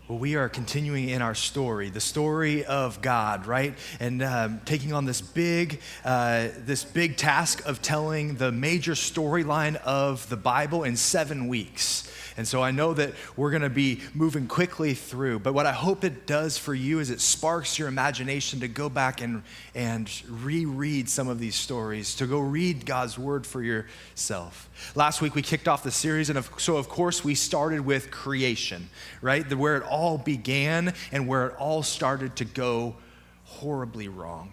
Well, we are continuing in our story, the story of God, right? And taking on this big task of telling the major storyline of the Bible in 7 weeks. And so I know that we're going to be moving quickly through, but what I hope it does for you is it sparks your imagination to go back and reread some of these stories, to go read God's word for yourself. Last week we kicked off the series, and so of course we started with creation, right? Where it all began and where it all started to go horribly wrong.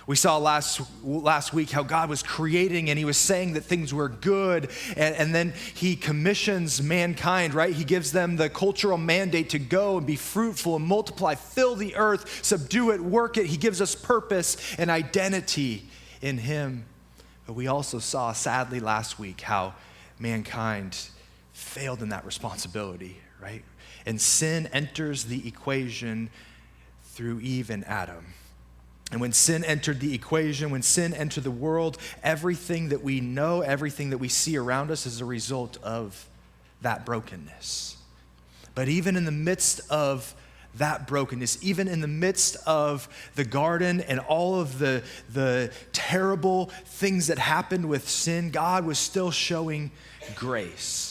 We saw last week how God was creating and he was saying that things were good, and then he commissions mankind, right? He gives them the cultural mandate to go and be fruitful and multiply, fill the earth, subdue it, work it. He gives us purpose and identity in him. But we also saw, sadly, last week how mankind failed in that responsibility, right? And sin enters the equation through Eve and Adam. And when sin entered the equation, when sin entered the world, everything that we know, everything that we see around us is a result of that brokenness. But even in the midst of that brokenness, even in the midst of the garden and all of the terrible things that happened with sin, God was still showing grace.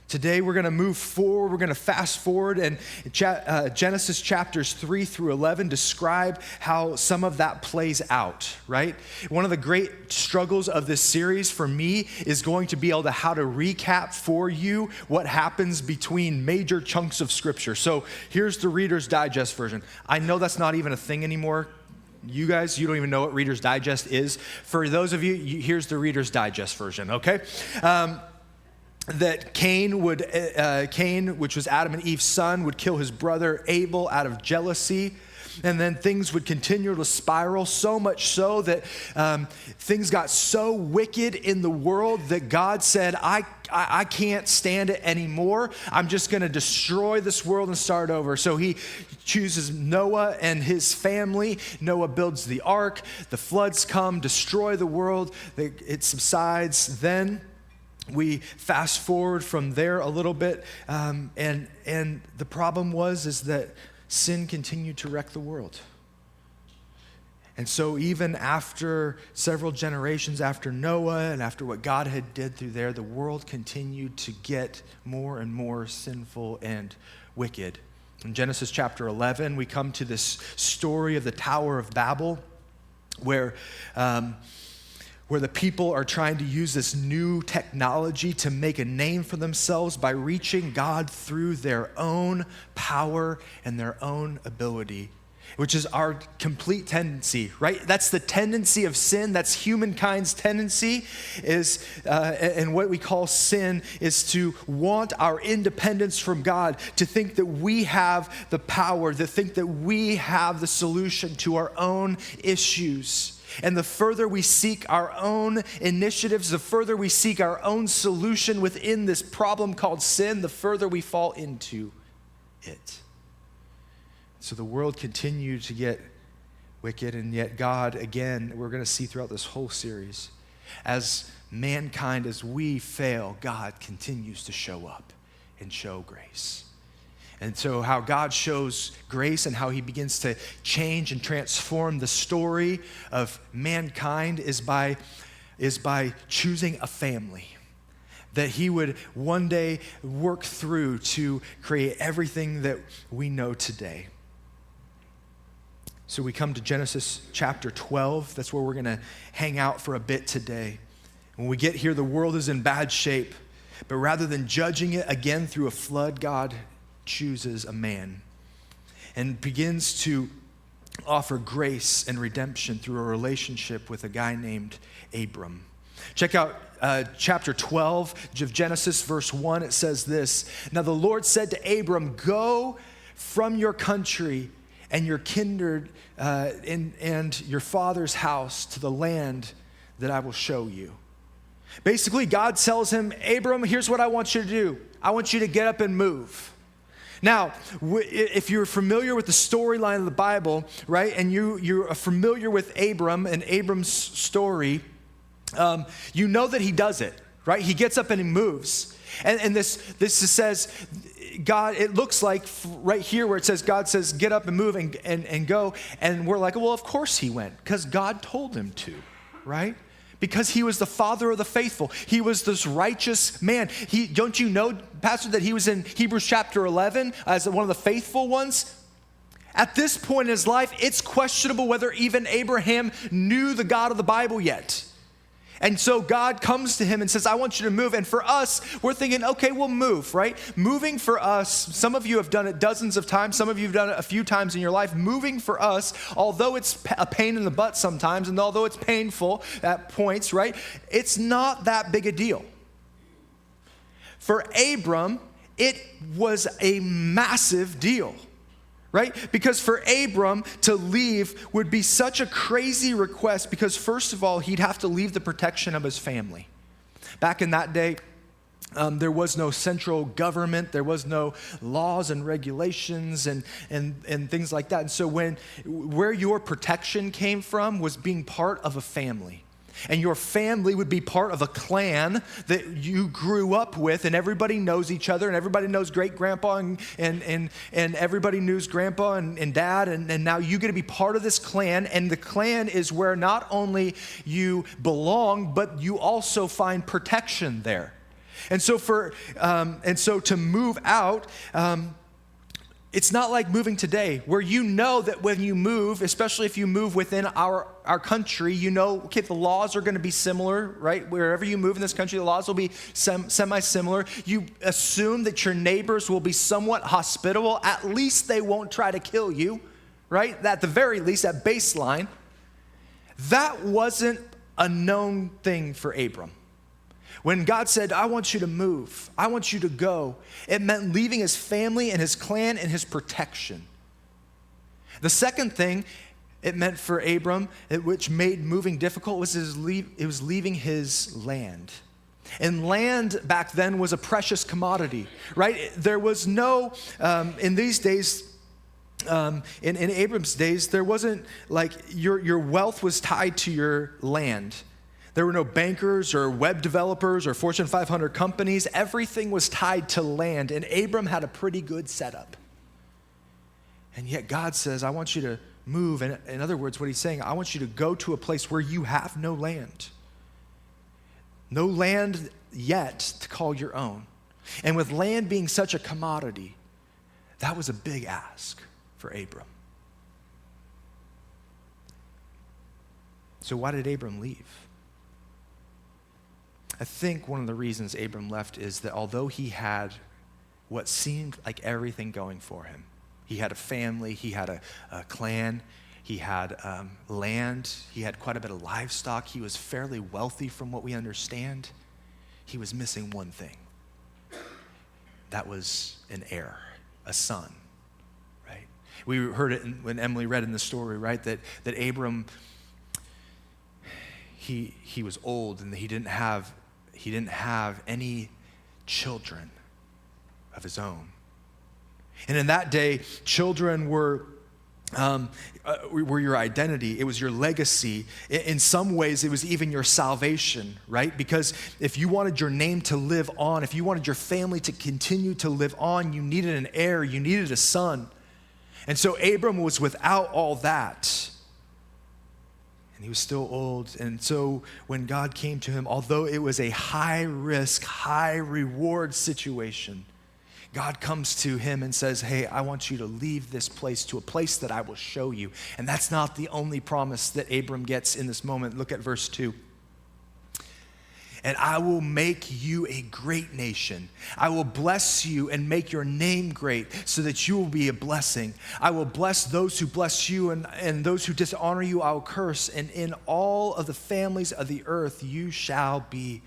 Today we're going to move forward, we're going to fast forward, and Genesis chapters 3 through 11 describe how some of that plays out, right? One of the great struggles of this series for me is going to be able to how to recap for you what happens between major chunks of scripture. So here's the Reader's Digest version. I know that's not even a thing anymore. You guys, you don't even know what Reader's Digest is. For those of you, here's the Reader's Digest version, okay? That Cain, which was Adam and Eve's son, would kill his brother Abel out of jealousy. And then things would continue to spiral, so much so that things got so wicked in the world that God said, I can't stand it anymore. I'm just going to destroy this world and start over. So he chooses Noah and his family. Noah builds the ark. The floods come, destroy the world. It subsides. Then we fast forward from there a little bit, and the problem is that sin continued to wreck the world. And so even after several generations after Noah and after what God had did through there, the world continued to get more and more sinful and wicked. In Genesis chapter 11, we come to this story of the Tower of Babel, where the people are trying to use this new technology to make a name for themselves by reaching God through their own power and their own ability, which is our complete tendency, right? That's the tendency of sin. That's humankind's tendency and what we call sin is to want our independence from God, to think that we have the power, to think that we have the solution to our own issues. And the further we seek our own initiatives, the further we seek our own solution within this problem called sin, the further we fall into it. So the world continued to get wicked, and yet God, again, we're going to see throughout this whole series, as mankind, as we fail, God continues to show up and show grace. And so how God shows grace and how he begins to change and transform the story of mankind is by choosing a family that he would one day work through to create everything that we know today. So we come to Genesis chapter 12. That's where we're going to hang out for a bit today. When we get here, the world is in bad shape, but rather than judging it again through a flood, God chooses a man and begins to offer grace and redemption through a relationship with a guy named Abram. Check out chapter 12 of Genesis, verse 1. It says this: "Now the Lord said to Abram, go from your country and your kindred and your father's house to the land that I will show you." Basically, God tells him, Abram, here's what I want you to do. I want you to get up and move. Now, if you're familiar with the storyline of the Bible, right, and you're familiar with Abram and Abram's story, you know that he does it, right? He gets up and he moves. And this says God, it looks like right here where it says, God says, get up and move and go. And we're like, well, of course he went, because God told him to, right? Because he was the father of the faithful. He was this righteous man. Don't you know, Pastor, that he was in Hebrews chapter 11 as one of the faithful ones? At this point in his life, it's questionable whether even Abraham knew the God of the Bible yet. And so God comes to him and says, I want you to move. And for us, we're thinking, okay, we'll move, right? Moving for us, some of you have done it dozens of times. Some of you have done it a few times in your life. Moving for us, although it's a pain in the butt sometimes, and although it's painful at points, right? It's not that big a deal. For Abram, it was a massive deal. Right? Because for Abram to leave would be such a crazy request, because first of all, he'd have to leave the protection of his family. Back in that day, there was no central government, there was no laws and regulations and things like that. And so where your protection came from was being part of a family. And your family would be part of a clan that you grew up with, and everybody knows each other, and everybody knows great-grandpa, and everybody knows grandpa and dad, and now you get to be part of this clan, and the clan is where not only you belong, but you also find protection there. And so to move out, it's not like moving today, where you know that when you move, especially if you move within our country, you know, okay, the laws are going to be similar, right? Wherever you move in this country, the laws will be semi-similar. You assume that your neighbors will be somewhat hospitable. At least they won't try to kill you, right? At the very least, at baseline. That wasn't a known thing for Abram. When God said, I want you to move, I want you to go, it meant leaving his family and his clan and his protection. The second thing it meant for Abram, which made moving difficult, was it was leaving his land. And land back then was a precious commodity, right? There was no, in these days, in Abram's days, there wasn't like your wealth was tied to your land. There were no bankers or web developers or Fortune 500 companies. Everything was tied to land, and Abram had a pretty good setup. And yet God says, I want you to move. And in other words, what he's saying, I want you to go to a place where you have no land. No land yet to call your own. And with land being such a commodity, that was a big ask for Abram. So why did Abram leave? I think one of the reasons Abram left is that although he had what seemed like everything going for him, he had a family, he had a clan, he had land, he had quite a bit of livestock, he was fairly wealthy from what we understand, he was missing one thing. That was an heir, a son, right? We heard it when Emily read in the story, right, that Abram, he was old and he didn't have any children of his own. And in that day, children were your identity. It was your legacy. In some ways, it was even your salvation, right? Because if you wanted your name to live on, if you wanted your family to continue to live on, you needed an heir, you needed a son. And so Abram was without all that. And he was still old. And so when God came to him, although it was a high risk, high reward situation, God comes to him and says, hey, I want you to leave this place to a place that I will show you. And that's not the only promise that Abram gets in this moment. Look at verse 2. And I will make you a great nation. I will bless you and make your name great so that you will be a blessing. I will bless those who bless you, and those who dishonor you I will curse. And in all of the families of the earth you shall be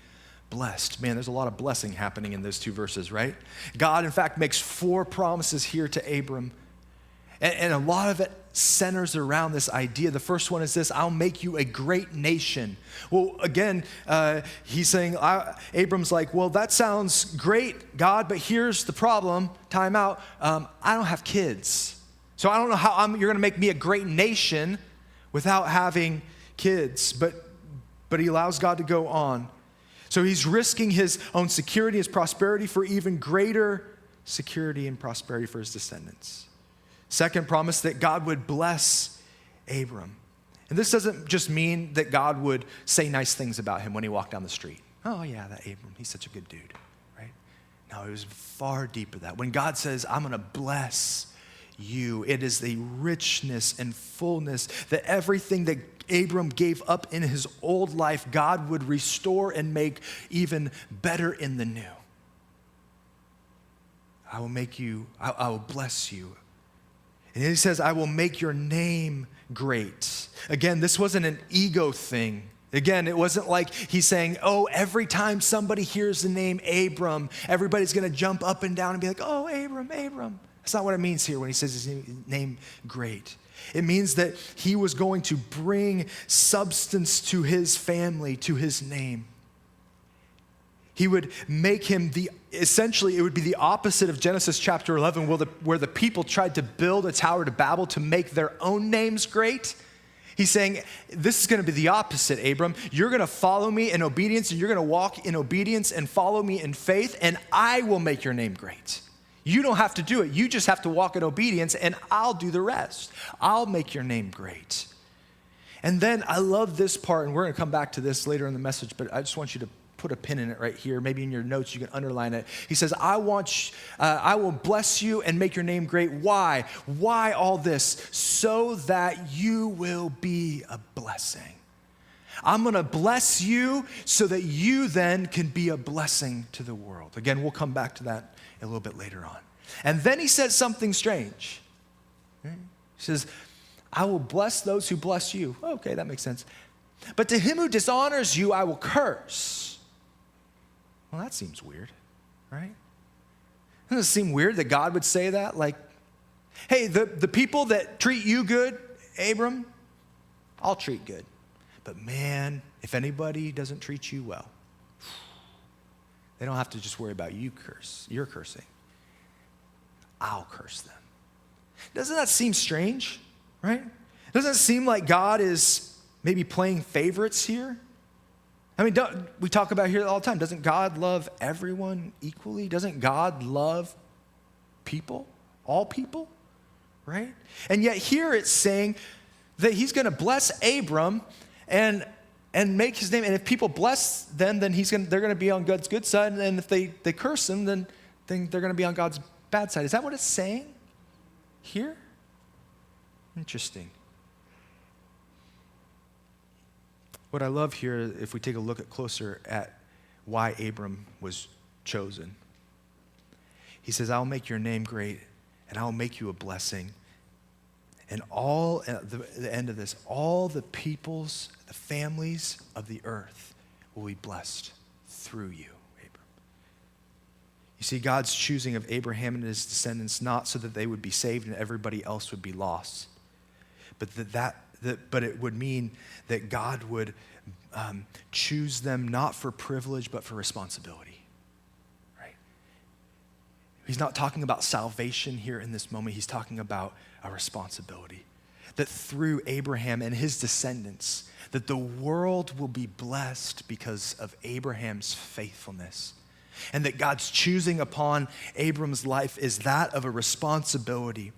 blessed. Man, there's a lot of blessing happening in those two verses, right? God, in fact, makes 4 promises here to Abram. And a lot of it centers around this idea. The first one is this: I'll make you a great nation. Well, again, he's saying, Abram's like, well, that sounds great, God, but here's the problem. Time out. I don't have kids. So I don't know how you're going to make me a great nation without having kids. But he allows God to go on. So he's risking his own security, his prosperity for even greater security and prosperity for his descendants. Second promise, that God would bless Abram. And this doesn't just mean that God would say nice things about him when he walked down the street. Oh yeah, that Abram, he's such a good dude, right? No, it was far deeper than that. When God says, I'm gonna bless you, it is the richness and fullness that everything that Abram gave up in his old life, God would restore and make even better in the new. I will bless you. And he says, I will make your name great. Again, this wasn't an ego thing. Again, it wasn't like he's saying, oh, every time somebody hears the name Abram, everybody's gonna jump up and down and be like, oh, Abram. That's not what it means here when he says his name great. It means that he was going to bring substance to his family, to his name. He would make him essentially, it would be the opposite of Genesis chapter 11, where the people tried to build a tower to Babel to make their own names great. He's saying, this is gonna be the opposite, Abram. You're gonna follow me in obedience, and you're gonna walk in obedience and follow me in faith, and I will make your name great. You don't have to do it. You just have to walk in obedience, and I'll do the rest. I'll make your name great. And then I love this part, and we're gonna come back to this later in the message, but I just want you to put a pin in it right here. Maybe in your notes you can underline it. He says, I will bless you and make your name great. Why? Why all this? So that you will be a blessing. I'm gonna bless you so that you then can be a blessing to the world. Again, we'll come back to that a little bit later on. And then he says something strange. He says, I will bless those who bless you. Okay, that makes sense. But to him who dishonors you, I will curse. Well, that seems weird, right? Doesn't it seem weird that God would say that? Like, hey, the people that treat you good, Abram, I'll treat good. But man, if anybody doesn't treat you well, they don't have to just worry about you're cursing. I'll curse them. Doesn't that seem strange, right? Doesn't it seem like God is maybe playing favorites here? I mean, we talk about here all the time. Doesn't God love everyone equally? Doesn't God love people, all people, right? And yet here it's saying that he's gonna bless Abram and make his name, and if people bless them, then they're gonna be on God's good side, and if they curse him, then they're gonna be on God's bad side. Is that what it's saying here? Interesting. What I love here, if we take a look closer at why Abram was chosen, he says, I'll make your name great, and I'll make you a blessing. And all, at the end of this, all the peoples, the families of the earth will be blessed through you, Abram. You see, God's choosing of Abraham and his descendants not so that they would be saved and everybody else would be lost, but it would mean that God would choose them not for privilege, but for responsibility, right? He's not talking about salvation here in this moment. He's talking about a responsibility. That through Abraham and his descendants, that the world will be blessed because of Abraham's faithfulness. And that God's choosing upon Abram's life is that of a responsibility.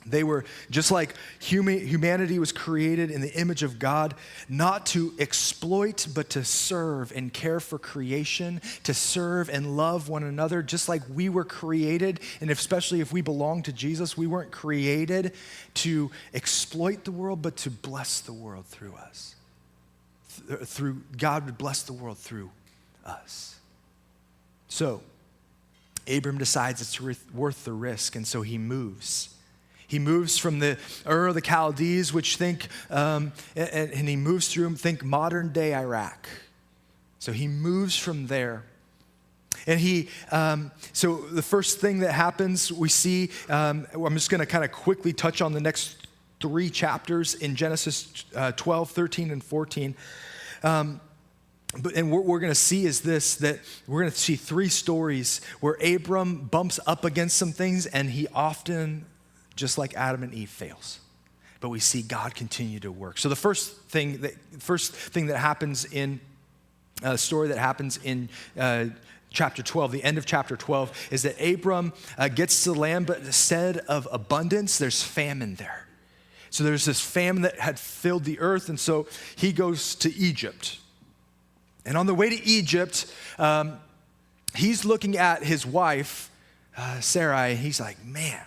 They were just like humanity was created in the image of God, not to exploit, but to serve and care for creation, to serve and love one another, just like we were created. And especially if we belong to Jesus, we weren't created to exploit the world, but to bless the world through us. Through God would bless the world through us. So Abram decides it's worth the risk, and so he moves. He moves from the Ur of the Chaldees, which and he moves through, think modern day Iraq. So he moves from there. And so the first thing that happens, we see, I'm just gonna kind of quickly touch on the next 3 chapters in Genesis 12, 13, and 14. And what we're going to see is this, that we're going to see 3 stories where Abram bumps up against some things, and he often, just like Adam and Eve, fails. But we see God continue to work. So the first thing that happens in a story that happens in chapter 12, the end of chapter 12, is that Abram gets to the land, but instead of abundance, there's famine there. So there's this famine that had filled the earth, and so he goes to Egypt. And on the way to Egypt, he's looking at his wife, Sarai, and he's like, man,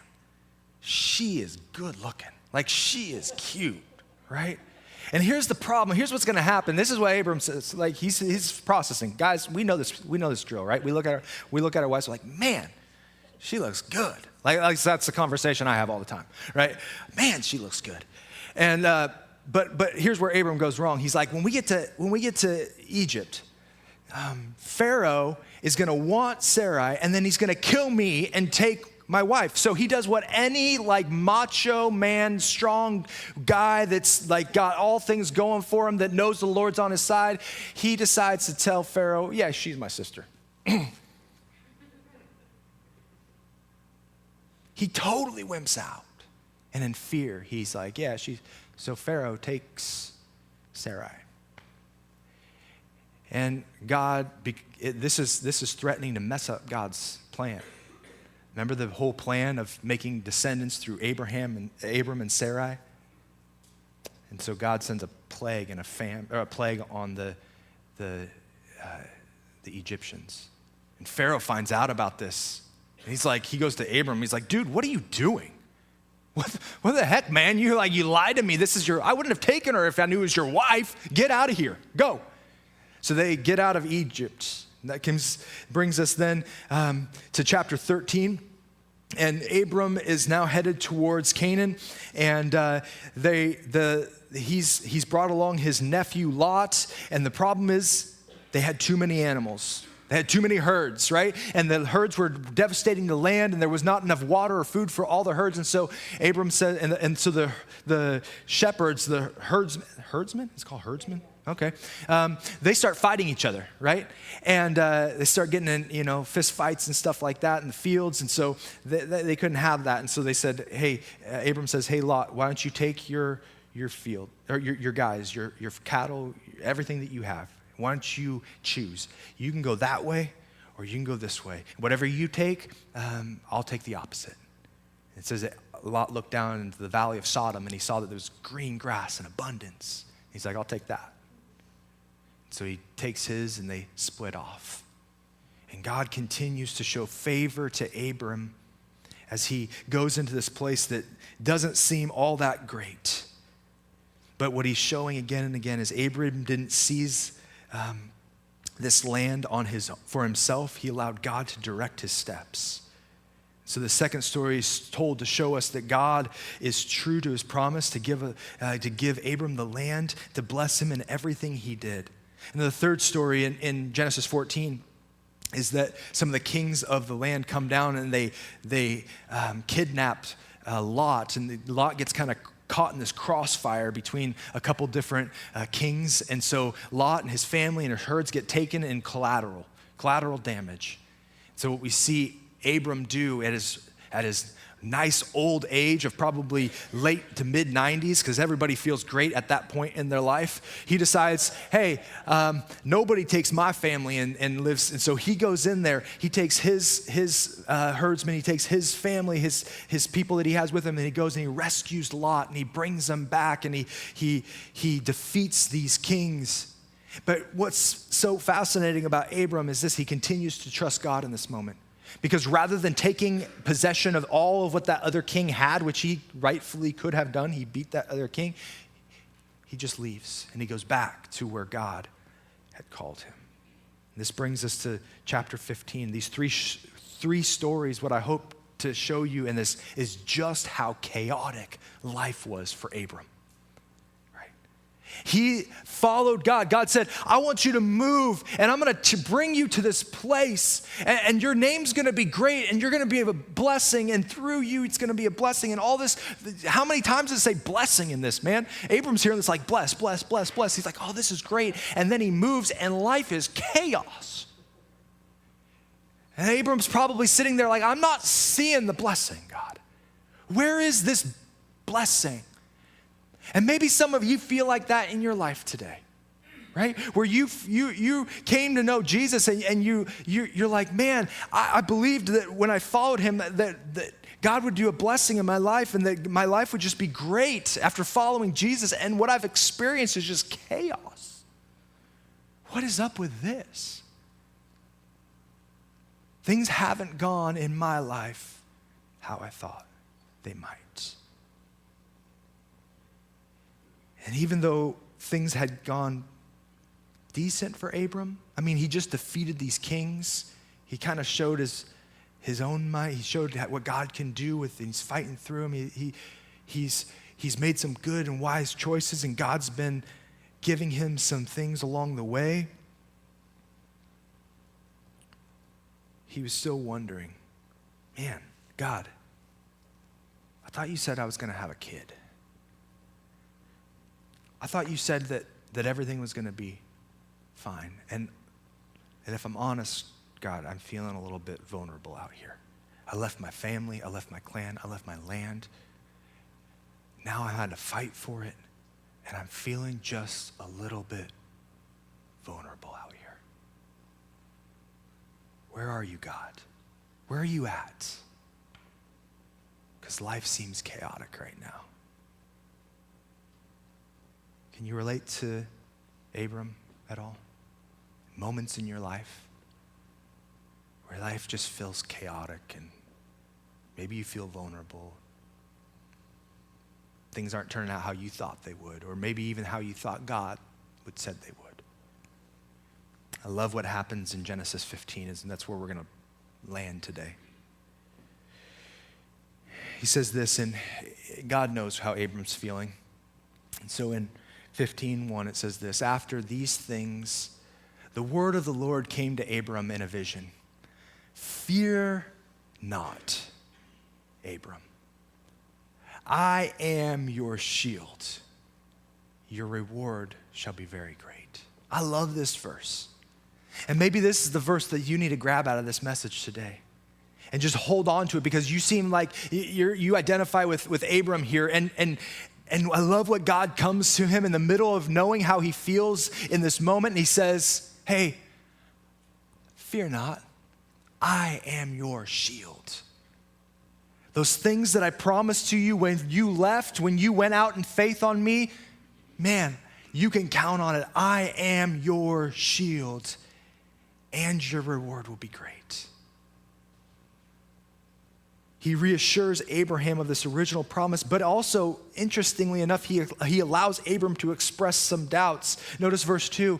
she is good looking. Like, she is cute, right? And here's the problem. Here's what's going to happen. This is what Abram says. Like, he's processing. Guys, we know this drill, right? We look at our wives, we're like, man, she looks good. Like that's the conversation I have all the time, right? Man, she looks good. And but here's where Abram goes wrong. He's like, when we get to Egypt, Pharaoh is going to want Sarai, and then he's going to kill me and take my wife. So he does what any like macho man, strong guy that's like got all things going for him, that knows the Lord's on his side. He decides to tell Pharaoh, yeah, she's my sister. He totally wimps out. And in fear, he's like, yeah, so Pharaoh takes Sarai. And God, this is threatening to mess up God's plan. Remember the whole plan of making descendants through Abram and Sarai? And so God sends a plague and a plague on the Egyptians. And Pharaoh finds out about this. And he goes to Abram, he's like, dude, what are you doing? What the heck, man? You lied to me. I wouldn't have taken her if I knew it was your wife. Get out of here. Go. So they get out of Egypt. That brings us then to chapter 13. And Abram is now headed towards Canaan. And he's brought along his nephew Lot. And the problem is they had too many animals. They had too many herds, right? And the herds were devastating the land, and there was not enough water or food for all the herds. And so Abram said, and so the shepherds, the herdsmen? It's called herdsmen? Okay. They start fighting each other, right? And they start getting in, fist fights and stuff like that in the fields. And so they couldn't have that. And so they said, hey, Abram says, hey, Lot, why don't you take your field, or your guys, your cattle, everything that you have. Why don't you choose? You can go that way, or you can go this way. Whatever you take, I'll take the opposite. It says that Lot looked down into the valley of Sodom, and he saw that there was green grass in abundance. He's like, I'll take that. So he takes his, and they split off. And God continues to show favor to Abram as he goes into this place that doesn't seem all that great. But what he's showing again and again is Abram didn't seize this land for himself. He allowed God to direct his steps. So the second story is told to show us that God is true to his promise to give Abram the land, to bless him in everything he did. And the third story in Genesis 14 is that some of the kings of the land come down and they kidnapped Lot, and Lot gets kind of caught in this crossfire between a couple different kings. And so Lot and his family and his herds get taken in collateral damage. So what we see Abram do at his nice old age of probably late to mid 90s, because everybody feels great at that point in their life, he decides, hey, nobody takes my family and lives. And so he goes in there, he takes his herdsmen, he takes his family, his people that he has with him, and he goes and he rescues Lot, and he brings them back, and he defeats these kings. But what's so fascinating about Abram is this: he continues to trust God in this moment. Because rather than taking possession of all of what that other king had, which he rightfully could have done, he beat that other king, he just leaves and he goes back to where God had called him. This brings us to chapter 15. These three stories, what I hope to show you in this is just how chaotic life was for Abram. He followed God. God said, I want you to move, and I'm going to bring you to this place, and your name's going to be great, and you're going to be a blessing, and through you, it's going to be a blessing, and all this. How many times does it say blessing in this, man? Abram's here, and it's like, bless, bless, bless, bless. He's like, oh, this is great. And then he moves, and life is chaos. And Abram's probably sitting there like, I'm not seeing the blessing, God. Where is this blessing? And maybe some of you feel like that in your life today, right? Where you came to know Jesus and you're like, man, I believed that when I followed him that God would do a blessing in my life and that my life would just be great after following Jesus. And what I've experienced is just chaos. What is up with this? Things haven't gone in my life how I thought they might. And even though things had gone decent for Abram, I mean, he just defeated these kings. He kind of showed his own might. He showed what God can do with, and he's fighting through him. He's made some good and wise choices, and God's been giving him some things along the way. He was still wondering, man, God, I thought you said I was going to have a kid. I thought you said that everything was going to be fine. And if I'm honest, God, I'm feeling a little bit vulnerable out here. I left my family, I left my clan, I left my land. Now I had to fight for it, and I'm feeling just a little bit vulnerable out here. Where are you, God? Where are you at? Because life seems chaotic right now. Can you relate to Abram at all? Moments in your life where life just feels chaotic and maybe you feel vulnerable. Things aren't turning out how you thought they would, or maybe even how you thought God would said they would. I love what happens in Genesis 15, and that's where we're going to land today. He says this, and God knows how Abram's feeling. And so in 15:1, it says this: after these things, the word of the Lord came to Abram in a vision. Fear not, Abram. I am your shield. Your reward shall be very great. I love this verse. And maybe this is the verse that you need to grab out of this message today. And just hold on to it, because you seem like you identify with Abram here. And I love what God comes to him in the middle of knowing how he feels in this moment. And he says, hey, fear not. I am your shield. Those things that I promised to you when you left, when you went out in faith on me, man, you can count on it. I am your shield, and your reward will be great. He reassures Abraham of this original promise, but also, interestingly enough, he allows Abram to express some doubts. Notice verse 2.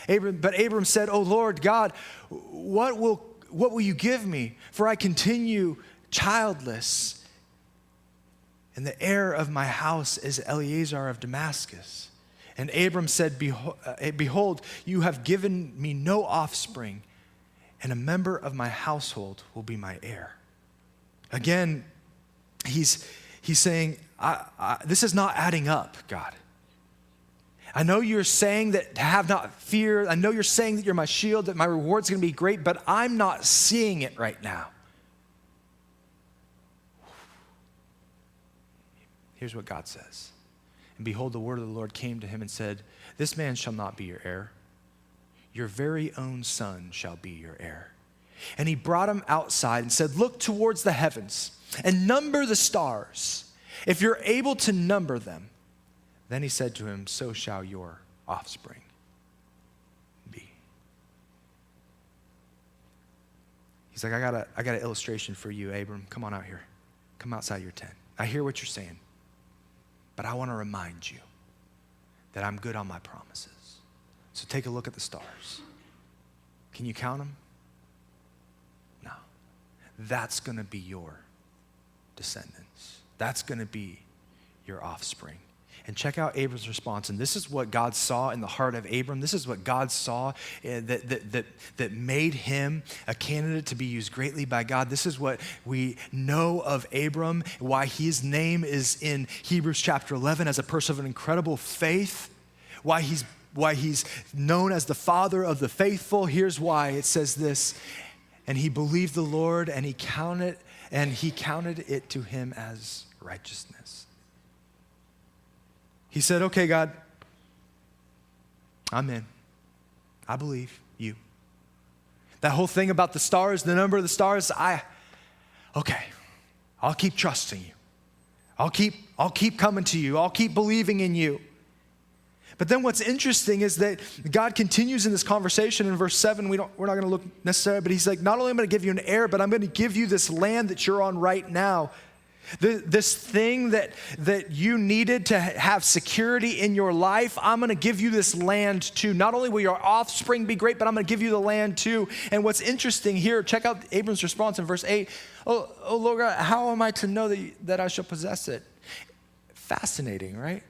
But Abram said, "O Lord God, what will you give me? For I continue childless, and the heir of my house is Eliezer of Damascus." And Abram said, "Behold, you have given me no offspring, and a member of my household will be my heir." Again, he's saying, this is not adding up, God. I know you're saying that have not fear. I know you're saying that you're my shield, that my reward's going to be great, but I'm not seeing it right now. Here's what God says. And behold, the word of the Lord came to him and said, "This man shall not be your heir. Your very own son shall be your heir." And he brought him outside and said, "Look towards the heavens and number the stars, if you're able to number them." Then he said to him, "So shall your offspring be." He's like, I got an illustration for you, Abram. Come on out here. Come outside your tent. I hear what you're saying, but I want to remind you that I'm good on my promises. So take a look at the stars. Can you count them? No. That's going to be your descendants. That's going to be your offspring. And check out Abram's response. And this is what God saw in the heart of Abram. This is what God saw that made him a candidate to be used greatly by God. This is what we know of Abram, why his name is in Hebrews chapter 11 as a person of an incredible faith, why he's known as the father of the faithful. Here's why. It says this: and he believed the Lord, and he counted it to him as righteousness. He said, "Okay, God, I'm in. I believe you. That whole thing about the stars, the number of the stars, okay, I'll keep trusting you. I'll keep coming to you. I'll keep believing in you. But then what's interesting is that God continues in this conversation in verse 7. We're not going to look necessarily, but he's like, not only am I going to give you an heir, but I'm going to give you this land that you're on right now. This thing that you needed to have security in your life, I'm going to give you this land too. Not only will your offspring be great, but I'm going to give you the land too. And what's interesting here, check out Abram's response in verse 8. Oh Lord God, how am I to know that I shall possess it? Fascinating, right?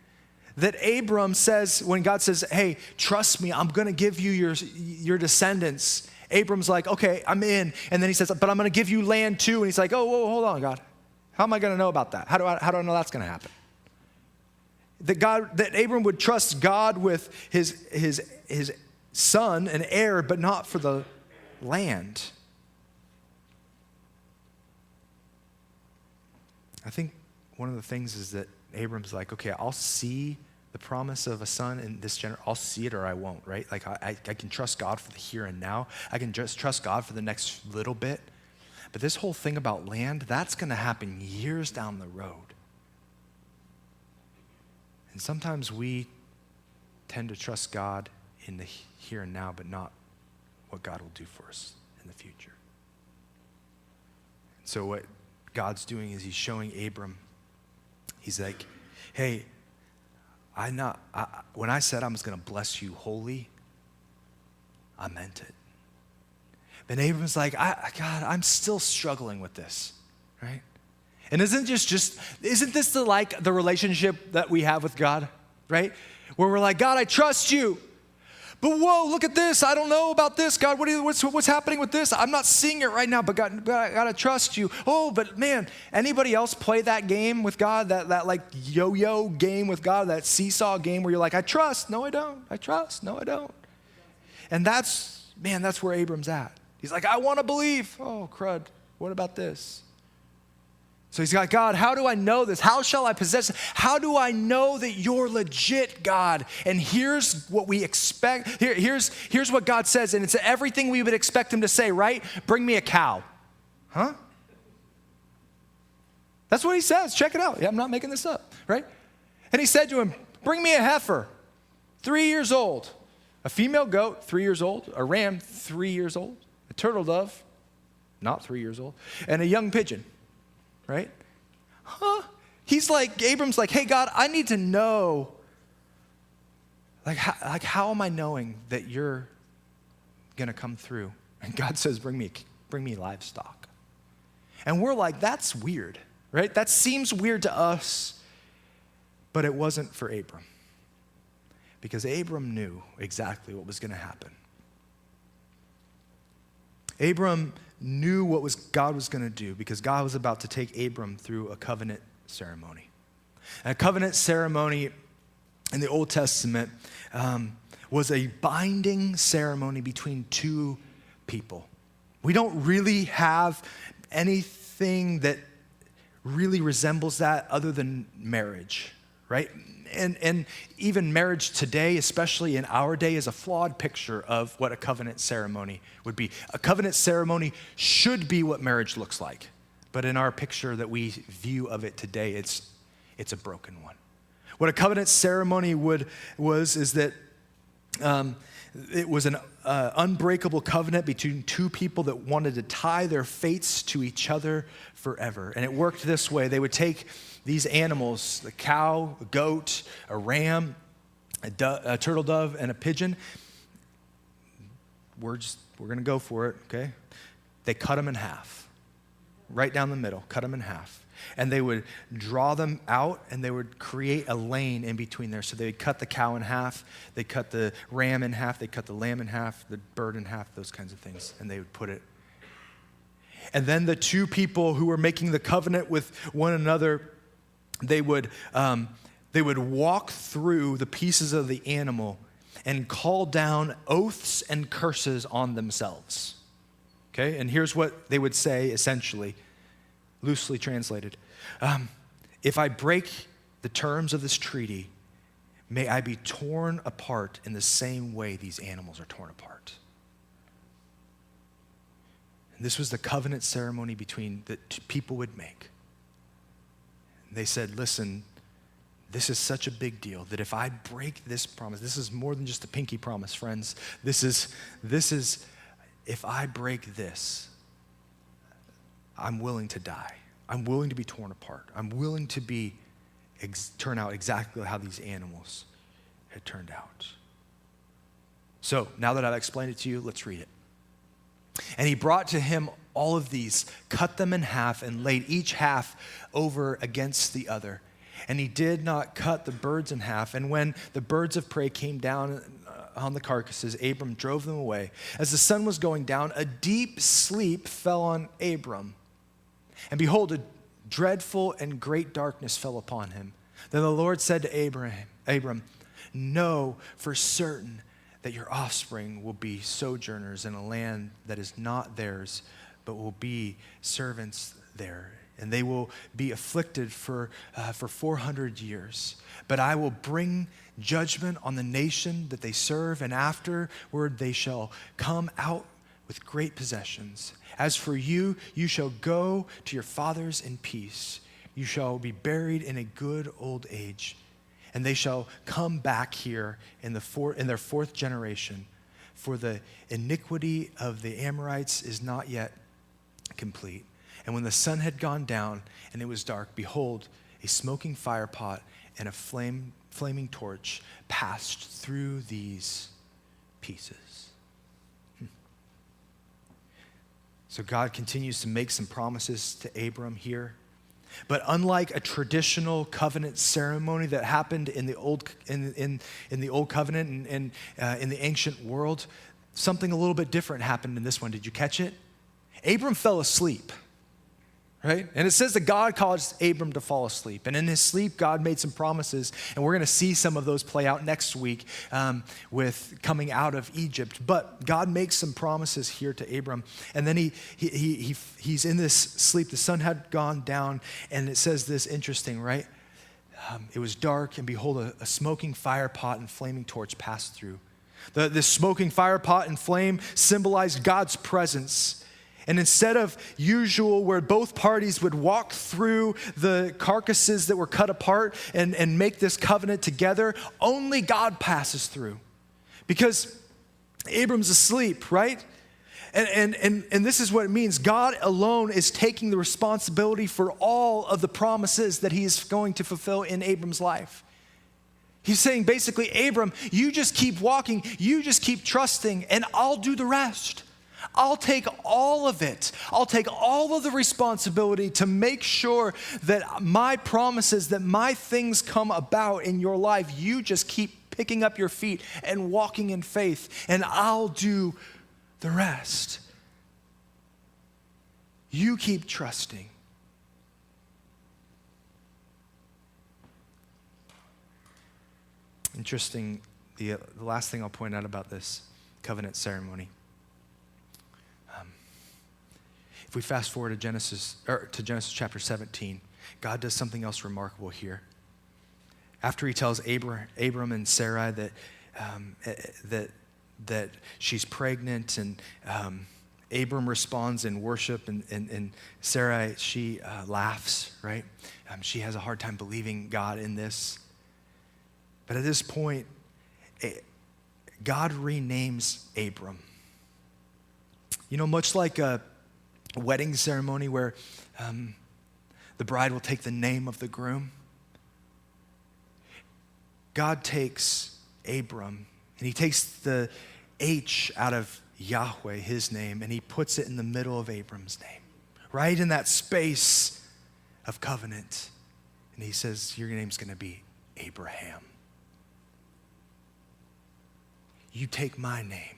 That Abram says, when God says, hey, trust me, I'm going to give you your descendants. Abram's like, okay, I'm in. And then he says, but I'm going to give you land too. And he's like, oh, whoa, hold on, God. How am I going to know about that? How do I know that's going to happen? That Abram would trust God with his son, an heir, but not for the land. I think one of the things is that Abram's like, okay, I'll see the promise of a son in this generation. I'll see it or I won't, right? Like I can trust God for the here and now. I can just trust God for the next little bit. But this whole thing about land, that's going to happen years down the road. And sometimes we tend to trust God in the here and now, but not what God will do for us in the future. So what God's doing is he's showing Abram, he's like, hey, when I said I was going to bless you wholly, I meant it. And Abram's like, God, I'm still struggling with this, right? And isn't this the relationship that we have with God, right? Where we're like, God, I trust you. But whoa, look at this. I don't know about this, God. What's happening with this? I'm not seeing it right now, but God, I gotta trust you. Oh, but man, anybody else play that game with God? That like yo-yo game with God, that seesaw game where you're like, I trust, no I don't. I trust, no I don't. And that's where Abram's at. He's like, I want to believe. Oh, crud. What about this? So he's got, God, how do I know this? How shall I possess it? How do I know that you're legit, God? And here's what we expect. Here's what God says, and it's everything we would expect him to say, right? Bring me a cow. Huh? That's what he says. Check it out. Yeah, I'm not making this up, right? And he said to him, bring me a heifer, 3 years old. A female goat, 3 years old. A ram, 3 years old. A turtle dove, not 3 years old. And a young pigeon, right? Huh? Abram's like, hey, God, I need to know. How am I knowing that you're going to come through? And God says, bring me livestock. And we're like, that's weird, right? That seems weird to us, but it wasn't for Abram. Because Abram knew exactly what was going to happen. Abram knew what God was going to do because God was about to take Abram through a covenant ceremony. And a covenant ceremony in the Old Testament was a binding ceremony between two people. We don't really have anything that really resembles that other than marriage, right? And even marriage today, especially in our day, is a flawed picture of what a covenant ceremony would be. A covenant ceremony should be what marriage looks like. But in our picture that we view of it today, it's a broken one. What a covenant ceremony is that it was an unbreakable covenant between two people that wanted to tie their fates to each other forever. And it worked this way. They would take these animals, the cow, a goat, a ram, a turtle dove, and a pigeon. We're going to go for it, okay? They cut them in half, right down the middle, cut them in half. And they would draw them out, and they would create a lane in between there. So they would cut the cow in half, they cut the ram in half, they cut the lamb in half, the bird in half, those kinds of things, and they would put it. And then the two people who were making the covenant with one another, they would walk through the pieces of the animal and call down oaths and curses on themselves. Okay, and here's what they would say essentially, loosely translated. If I break the terms of this treaty, may I be torn apart in the same way these animals are torn apart. And this was the covenant ceremony between that people would make. And they said, listen, this is such a big deal that if I break this promise, this is more than just a pinky promise, friends. This is, if I break this, I'm willing to die. I'm willing to be torn apart. I'm willing to turn out exactly how these animals had turned out. So now that I've explained it to you, let's read it. And he brought to him all of these, cut them in half, and laid each half over against the other. And he did not cut the birds in half. And when the birds of prey came down on the carcasses, Abram drove them away. As the sun was going down, a deep sleep fell on Abram. And behold, a dreadful and great darkness fell upon him. Then the Lord said to Abram, know for certain that your offspring will be sojourners in a land that is not theirs, but will be servants there. And they will be afflicted for 400 years. But I will bring judgment on the nation that they serve, and afterward they shall come out with great possessions. As for you, you shall go to your fathers in peace. You shall be buried in a good old age. And they shall come back here in their fourth generation. For the iniquity of the Amorites is not yet complete. And when the sun had gone down and it was dark, behold, a smoking firepot and a flaming torch passed through these pieces. So God continues to make some promises to Abram here. But unlike a traditional covenant ceremony that happened in the old covenant and in the ancient world, something a little bit different happened in this one. Did you catch it? Abram fell asleep, right? And it says that God caused Abram to fall asleep. And in his sleep, God made some promises. And we're going to see some of those play out next week with coming out of Egypt. But God makes some promises here to Abram. And then he's in this sleep. The sun had gone down. And it says this interesting, right? It was dark, and behold, a smoking fire pot and flaming torch passed through. This smoking fire pot and flame symbolized God's presence. And instead of usual where both parties would walk through the carcasses that were cut apart and make this covenant together, only God passes through. Because Abram's asleep, right? And this is what it means. God alone is taking the responsibility for all of the promises that he is going to fulfill in Abram's life. He's saying basically, Abram, you just keep walking, you just keep trusting, and I'll do the rest. I'll take all of it. I'll take all of the responsibility to make sure that my promises, that my things come about in your life. You just keep picking up your feet and walking in faith, and I'll do the rest. You keep trusting. Interesting, the last thing I'll point out about this covenant ceremony. If we fast forward to Genesis chapter 17, God does something else remarkable here. After he tells Abram and Sarai that she's pregnant, and Abram responds in worship, and Sarai, she laughs, right? She has a hard time believing God in this. But at this point, God renames Abram. You know, much like a wedding ceremony where the bride will take the name of the groom, God takes Abram and he takes the H out of Yahweh, his name, and he puts it in the middle of Abram's name, right in that space of covenant. And he says, your name's going to be Abraham. You take my name.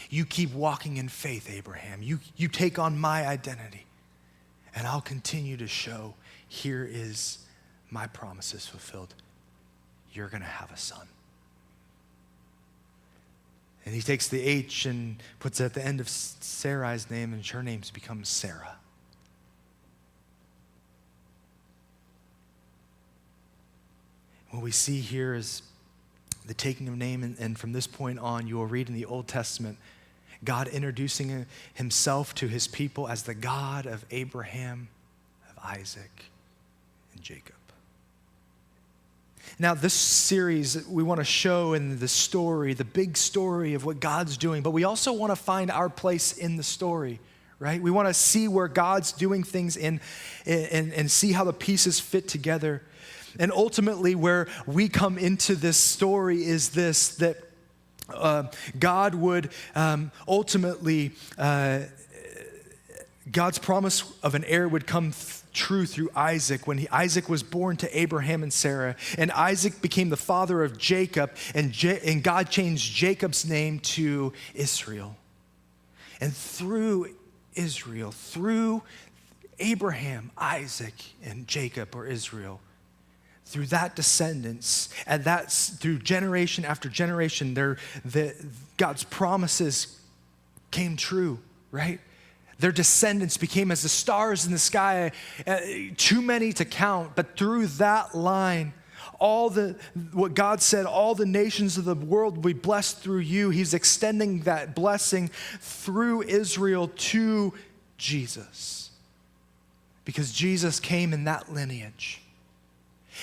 You keep walking in faith, Abraham. You take on my identity, and I'll continue to show, here is my promises fulfilled. You're going to have a son. And he takes the H and puts it at the end of Sarai's name, and her name becomes Sarah. What we see here is the taking of name, and from this point on, you will read in the Old Testament, God introducing himself to his people as the God of Abraham, of Isaac, and Jacob. Now, this series, we want to show in the story, the big story of what God's doing, but we also want to find our place in the story, right? We want to see where God's doing things and see how the pieces fit together. And ultimately, where we come into this story is this, that God would ultimately, God's promise of an heir would come true through Isaac when Isaac was born to Abraham and Sarah. And Isaac became the father of Jacob, and God changed Jacob's name to Israel. And through Israel, through Abraham, Isaac, and Jacob, or Israel, through that descendants, and that's through generation after generation, God's promises came true, right? Their descendants became as the stars in the sky, too many to count, but through that line, what God said, all the nations of the world will be blessed through you. He's extending that blessing through Israel to Jesus, because Jesus came in that lineage.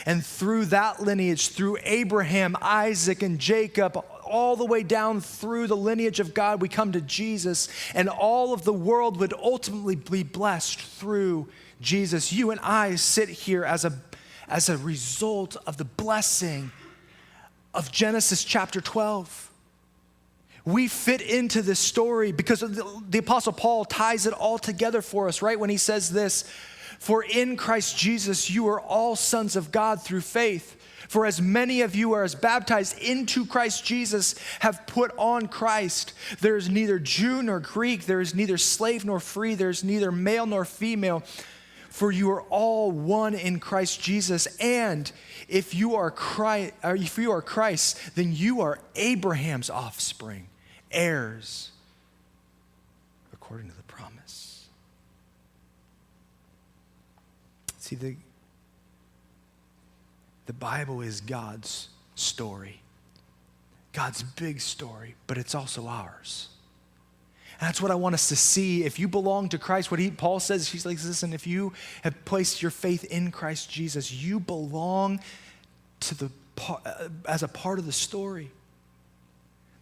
And through that lineage, through Abraham, Isaac, and Jacob, all the way down through the lineage of God, we come to Jesus, and all of the world would ultimately be blessed through Jesus. You and I sit here as a result of the blessing of Genesis chapter 12. We fit into this story because the Apostle Paul ties it all together for us, right? When he says this, "For in Christ Jesus you are all sons of God through faith. For as many of you as baptized into Christ Jesus have put on Christ. There is neither Jew nor Greek, there is neither slave nor free, there is neither male nor female. For you are all one in Christ Jesus. And if you are Christ, then you are Abraham's offspring, heirs according to the promise." See, the Bible is God's story, God's big story, but it's also ours. And that's what I want us to see. If you belong to Christ, Paul says, he's like, listen, if you have placed your faith in Christ Jesus, you belong to as a part of the story.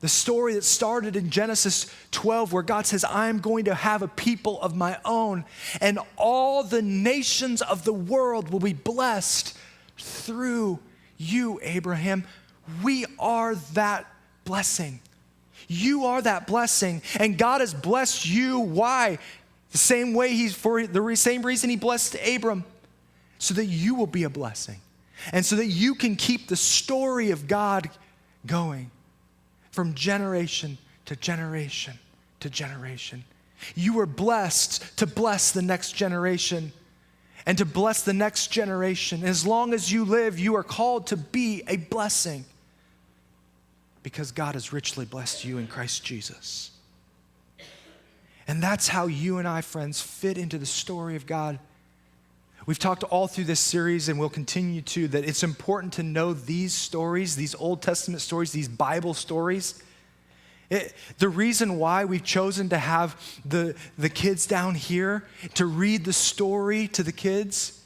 The story that started in Genesis 12, where God says, I'm going to have a people of my own, and all the nations of the world will be blessed through you, Abraham. We are that blessing. You are that blessing. And God has blessed you. Why? The same way for the same reason he blessed Abram, so that you will be a blessing. And so that you can keep the story of God going from generation to generation to generation. You are blessed to bless the next generation and to bless the next generation. As long as you live, you are called to be a blessing, because God has richly blessed you in Christ Jesus. And that's how you and I, friends, fit into the story of God. We've talked all through this series, and we'll continue to, that it's important to know these stories, these Old Testament stories, these Bible stories. The reason why we've chosen to have the kids down here to read the story to the kids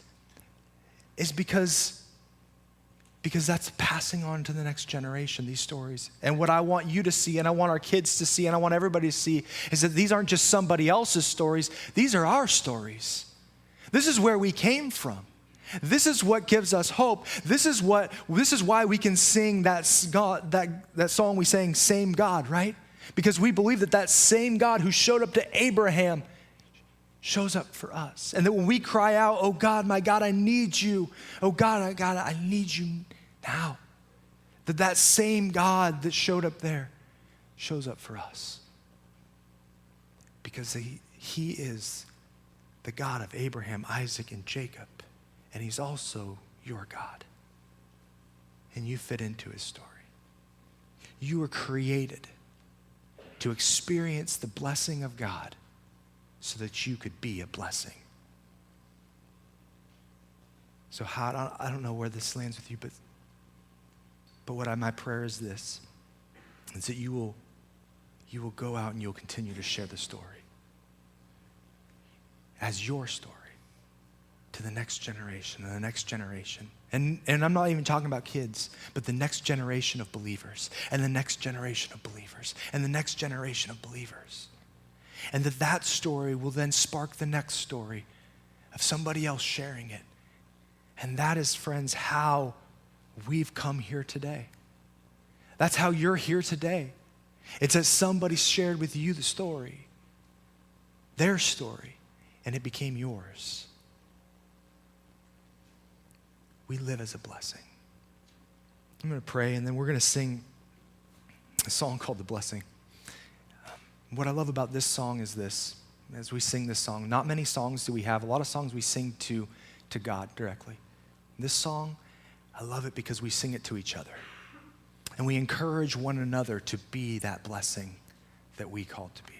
is because that's passing on to the next generation, these stories. And what I want you to see, and I want our kids to see, and I want everybody to see, is that these aren't just somebody else's stories. These are our stories. This is where we came from. This is what gives us hope. This is why we can sing that song we sang, Same God, right? Because we believe that same God who showed up to Abraham shows up for us. And that when we cry out, oh God, my God, I need you. Oh God, I need you now. That same God that showed up there shows up for us. Because he is the God of Abraham, Isaac, and Jacob. And he's also your God. And you fit into his story. You were created to experience the blessing of God so that you could be a blessing. So I don't know where this lands with you, but But my prayer is this, is that you will go out and you'll continue to share the story as your story to the next generation and the next generation. And I'm not even talking about kids, but the next generation of believers and the next generation of believers and the next generation of believers. And that story will then spark the next story of somebody else sharing it. And that is, friends, how we've come here today. That's how you're here today. It's that somebody shared with you the story, their story, and it became yours. We live as a blessing. I'm going to pray, and then we're going to sing a song called The Blessing. What I love about this song is this, as we sing this song, not many songs do we have. A lot of songs we sing to God directly. This song, I love it because we sing it to each other. And we encourage one another to be that blessing that we called to be.